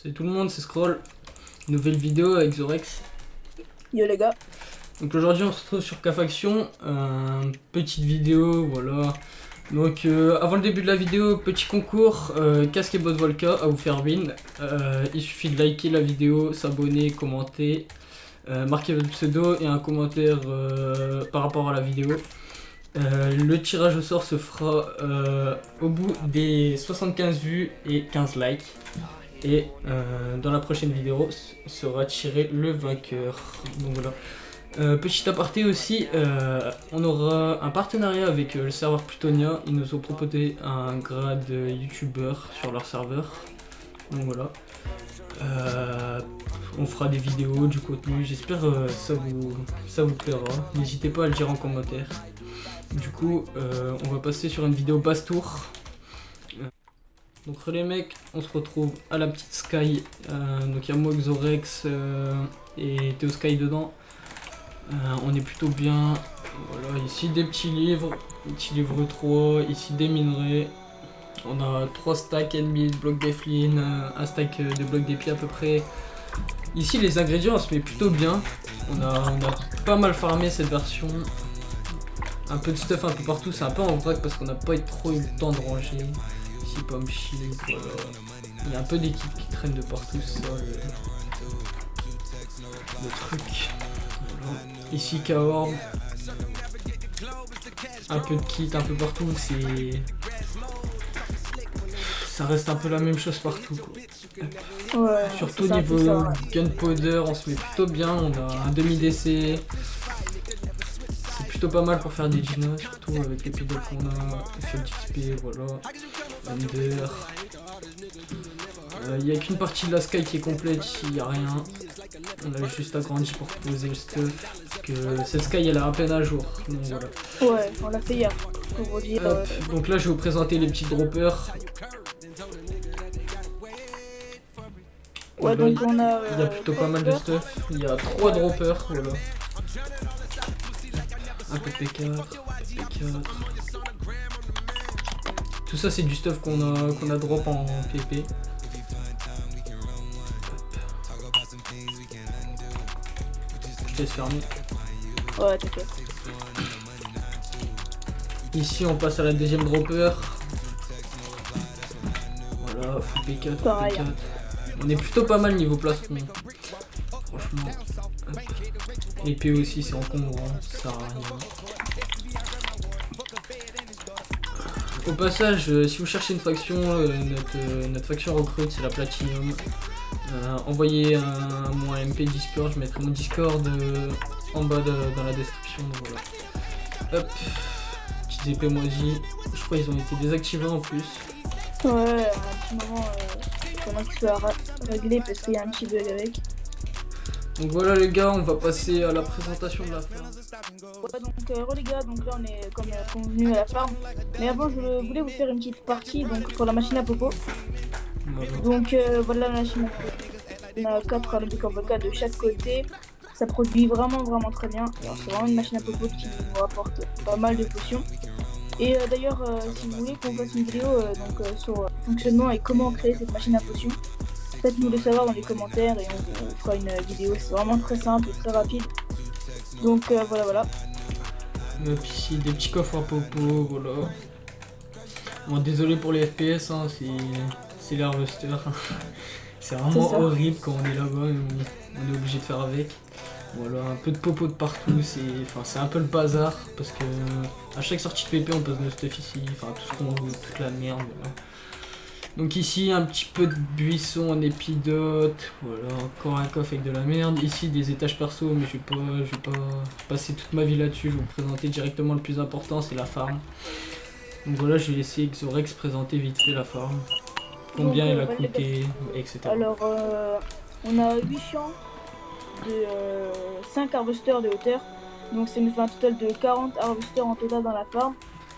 Salut tout le monde, c'est Scroll. Nouvelle vidéo avec Zorex. Yo les gars. Donc aujourd'hui on se retrouve sur K-Faction. Petite vidéo, voilà. Donc avant le début de la vidéo, petit concours. Casque et bot Volca à vous faire win. Il suffit de liker la vidéo, s'abonner, commenter. Marquer votre pseudo et un commentaire par rapport à la vidéo. Le tirage au sort se fera au bout des 75 vues et 15 likes. Et dans la prochaine vidéo sera tiré le vainqueur. Donc voilà. Petit aparté aussi, on aura un partenariat avec le serveur Plutonia. Ils nous ont proposé un grade youtubeur sur leur serveur. Donc voilà. On fera des vidéos, du contenu. J'espère ça vous plaira. N'hésitez pas à le dire en commentaire. Du coup, on va passer sur une vidéo basse tour. Donc les mecs, on se retrouve à la petite Sky. Donc il y a moi, Xorex et Théo Sky dedans. On est plutôt bien. Voilà, ici des petits livres, petit livre 3, ici des minerais. On a 3 stacks ennemis de blocs d'Eflin, un stack de blocs d'épis à peu près. Ici les ingrédients, on se met plutôt bien. On a pas mal farmé cette version. Un peu de stuff un peu partout, c'est un peu en vrac parce qu'on n'a pas trop eu le temps de ranger. Ici pomme shield, voilà. Il y a un peu d'équipes qui traînent de partout, c'est ça le truc. Voilà. Ici Kaorb. Un peu de kit un peu partout, ça reste un peu la même chose partout quoi. Ouais, surtout niveau gunpowder, on se met plutôt bien, on a un demi DC. C'est plutôt pas mal pour faire des Gina, surtout avec les pidoles qu'on a, fait XP, voilà. Under. Il n'y a qu'une partie de la sky qui est complète, ici il n'y a rien. On a juste agrandi pour poser le stuff. Parce que cette sky elle est à peine à jour. Donc voilà. Ouais, on l'a fait hier. Pour vous dire, donc là je vais vous présenter les petits droppers. Ouais, Voilà, donc on a. il y a plutôt pas mal de stuff. Il y a 3 droppers, voilà. Un peu P4, P4. Tout ça c'est du stuff qu'on a drop en PP. Je te laisse fermer. Ouais, t'inquiète. Ici on passe à la deuxième dropper. Voilà, full P4, full Pareil. P4. On est plutôt pas mal niveau placement. Franchement. Épée aussi c'est encombrant, ça sert à rien. Au passage, si vous cherchez une faction, notre faction recrute, c'est la Platinum. Envoyez mon MP Discord, je mettrai mon Discord en bas dans la description. Donc voilà. Hop, petites épées moisies. Je crois qu'ils ont été désactivés en plus. Ouais, à un petit moment, pendant que tu vas régler parce qu'il y a un petit bug avec. Donc voilà les gars, on va passer à la présentation de la ferme. Ouais, donc les gars, donc là on est comme convenu à la farm. Mais avant, je voulais vous faire une petite partie donc pour la machine à popo. Voilà. Donc voilà la machine à popo. On a 4 alambics en vodka de chaque côté. Ça produit vraiment très bien. Alors, c'est vraiment une machine à popo qui nous rapporte pas mal de potions. Et d'ailleurs, si vous voulez qu'on fasse une vidéo sur le fonctionnement et comment créer cette machine à potions, faites-nous le savoir dans les commentaires et on fera une vidéo. C'est vraiment très simple et très rapide. Donc voilà. Hop, ici des petits coffres à popo, voilà. Bon, désolé pour les FPS, hein, c'est les harvesters. C'est vraiment horrible quand on est là-bas, on est obligé de faire avec. Voilà, un peu de popo de partout, c'est un peu le bazar parce que à chaque sortie de PP on pose nos stuff ici, enfin tout ce qu'on veut, toute la merde. Voilà. Donc ici un petit peu de buisson en épidote, voilà, encore un coffre avec de la merde. Ici des étages perso, mais je vais pas passer toute ma vie là-dessus, je vais vous présenter directement le plus important, c'est la farm. Donc voilà, je vais laisser Xorex présenter vite fait la farm. Combien elle a coûté, etc. Alors on a 8 champs de 5 harvesters de hauteur. Donc ça nous fait un total de 40 harvesters en total dans la farm.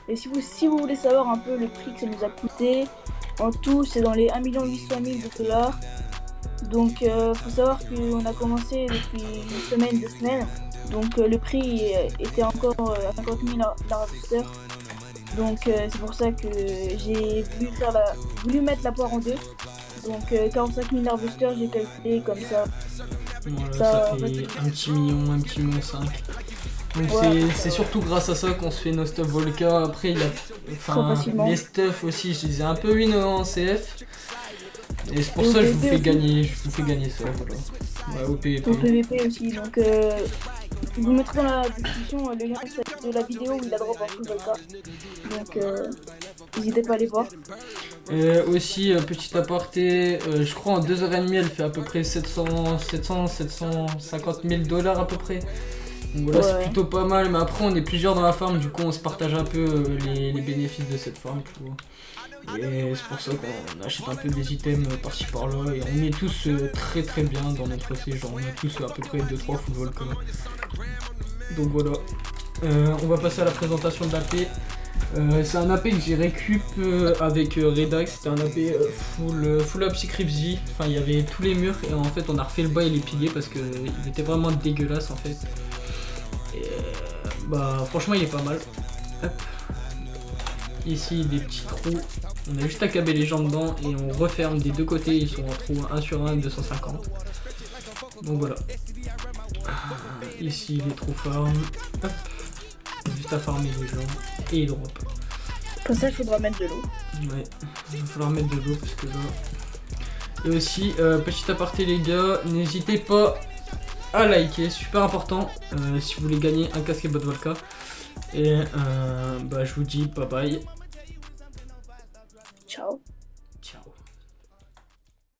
Et si vous voulez savoir un peu le prix que ça nous a coûté, en tout c'est dans les 1 800 000 de dollars. Donc faut savoir qu'on a commencé depuis une semaine, 2 semaines. Donc le prix était encore à 50 000 l'harvester. Donc c'est pour ça que j'ai voulu mettre la poire en deux. Donc 45 000 harvesters, j'ai calculé comme ça. Voilà, Ça, ça en fait, fait 1 petit million 5. Donc Ouais, c'est surtout grâce à ça qu'on se fait nos stuff Volca. Après il y a très facilement. les stuff aussi, je les ai un peu win en CF. Et c'est pour Et au ça que je vous PvP fais aussi. gagner, ça, voilà. Ouais, au PvP. Au PVP aussi. Donc je vous mettrai dans la description le lien de la vidéo où il a drop un full Volca. Donc n'hésitez pas à aller voir. Aussi, petit aparté, je crois en 2h30 elle fait à peu près 750 000 dollars à peu près. Donc voilà, c'est Ouais. plutôt pas mal, mais après on est plusieurs dans la farm, du coup on se partage un peu les bénéfices de cette farm, tu vois. Et c'est pour ça qu'on achète un peu des items par-ci par-là, et on est tous très très bien dans notre séjour, on a tous à peu près 2-3 full Volca. Donc voilà, on va passer à la présentation de l'AP. C'est un AP que j'ai récup avec Redax, c'était un AP full up Cryptzy, enfin il y avait tous les murs et en fait on a refait le bas et les piliers parce qu'il était vraiment dégueulasse en fait. Et bah franchement il est pas mal. Hop. Ici des petits trous, on a juste à caber les gens dedans et on referme des deux côtés, ils sont en trou 1 sur 1 250. Donc voilà. Ici les trous farm. Hop. Juste à farmer les gens et ils drop. Pour ça, il faudra mettre de l'eau. Ouais, il va falloir mettre de l'eau parce que là. Et aussi, petit aparté les gars, n'hésitez pas à liker, super important si vous voulez gagner un casque et bot Volca. Et bah je vous dis bye bye. Ciao.